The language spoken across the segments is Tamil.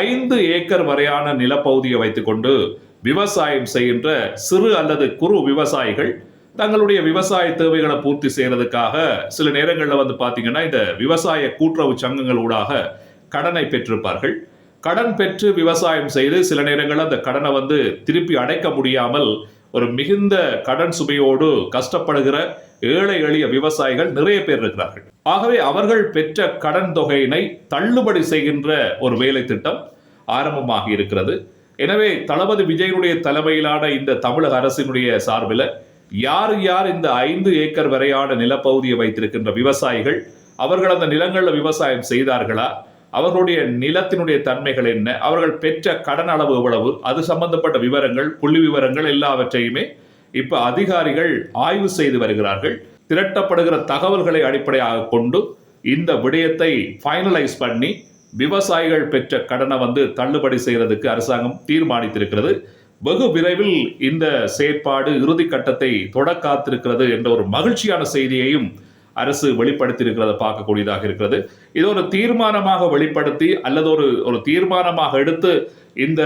5 ஏக்கர் வரையான நிலப்பகுதியை வைத்துக்கொண்டு விவசாயம் செய்கின்ற சிறு அல்லது குறு விவசாயிகள் தங்களுடைய விவசாய தேவைகளை பூர்த்தி செய்யறதுக்காக சில நேரங்களில் பார்த்தீங்கன்னா இந்த விவசாய கூட்டுறவு சங்கங்கள் ஊடாக கடனை பெற்றிருப்பார்கள். கடன் பெற்று விவசாயம் செய்து சில நேரங்களில் அந்த கடனை திருப்பி அடைக்க முடியாமல் ஒரு மிகுந்த கடன் சுமையோடு கஷ்டப்படுகிற ஏழை எளிய விவசாயிகள் நிறைய பேர் இருக்கிறார்கள். ஆகவே அவர்கள் பெற்ற கடன் தொகையினை தள்ளுபடி செய்கின்ற ஒரு வேலை திட்டம் ஆரம்பமாகி இருக்கிறது. எனவே தளபதி விஜயனுடைய தலைமையிலான இந்த தமிழக அரசினுடைய சார்பில் யார் யார் இந்த 5 ஏக்கர் வரையான நிலப்பகுதியை வைத்திருக்கின்ற விவசாயிகள், அவர்கள் அந்த நிலங்களில் விவசாயம் செய்தார்களா, அவர்களுடைய நிலத்தினுடைய தன்மைகள் என்ன, அவர்கள் பெற்ற கடன் அளவு எவ்வளவு, அது சம்பந்தப்பட்ட விவரங்கள், புள்ளி விவரங்கள் எல்லாவற்றையுமே இப்ப அதிகாரிகள் ஆய்வு செய்து வருகிறார்கள். திரட்டப்படுகிற தகவல்களை அடிப்படையாக கொண்டு இந்த விடயத்தை ஃபைனலைஸ் பண்ணி விவசாயிகள் பெற்ற கடனை தள்ளுபடி செய்யறதுக்கு அரசாங்கம் தீர்மானித்திருக்கிறது. வெகு விரைவில் இந்த செயற்பாடு இறுதி கட்டத்தை தொட காத்திருக்கிறது என்ற ஒரு மகிழ்ச்சியான செய்தியையும் அரசு வெளிப்படுத்தியிருக்கிறத பார்க்கக்கூடியதாக இருக்கிறது. இது ஒரு தீர்மானமாக வெளிப்படுத்தி அல்லது ஒரு தீர்மானமாக எடுத்து இந்த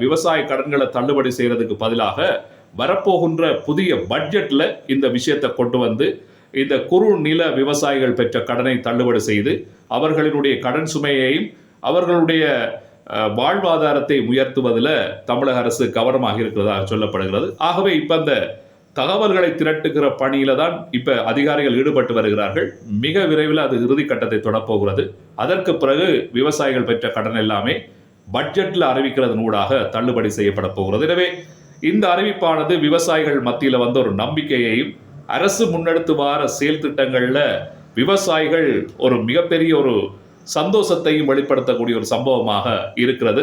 விவசாய கடன்களை தள்ளுபடி செய்யறதுக்கு பதிலாக வரப்போகின்ற புதிய பட்ஜெட்ல இந்த விஷயத்தை கொண்டு இந்த குறு நில விவசாயிகள் பெற்ற கடனை தள்ளுபடி செய்து அவர்களினுடைய கடன் சுமையையும் அவர்களுடைய வாழ்வாதாரத்தை உயர்த்துவதில் தமிழக அரசு கவனமாக இருக்கிறதாக சொல்லப்படுகிறது. ஆகவே இப்ப அந்த தகவல்களை திரட்டுகிற பணியில தான் இப்ப அதிகாரிகள் ஈடுபட்டு வருகிறார்கள். மிக விரைவில் அது இறுதி கட்டத்தை தொடப்போகிறது. அதற்கு பிறகு விவசாயிகள் பெற்ற கடன் எல்லாமே பட்ஜெட்ல அறிவிக்கிறதன் ஊடாக தள்ளுபடி செய்யப்பட போகிறது. எனவே இந்த அறிவிப்பானது விவசாயிகள் மத்தியில் ஒரு நம்பிக்கையையும் அரசு முன்னெடுத்து வார செயல் திட்டங்கள்ல விவசாயிகள் ஒரு மிகப்பெரிய ஒரு சந்தோஷத்தையும் வெளிப்படுத்தக்கூடிய ஒரு சம்பவமாக இருக்கிறது.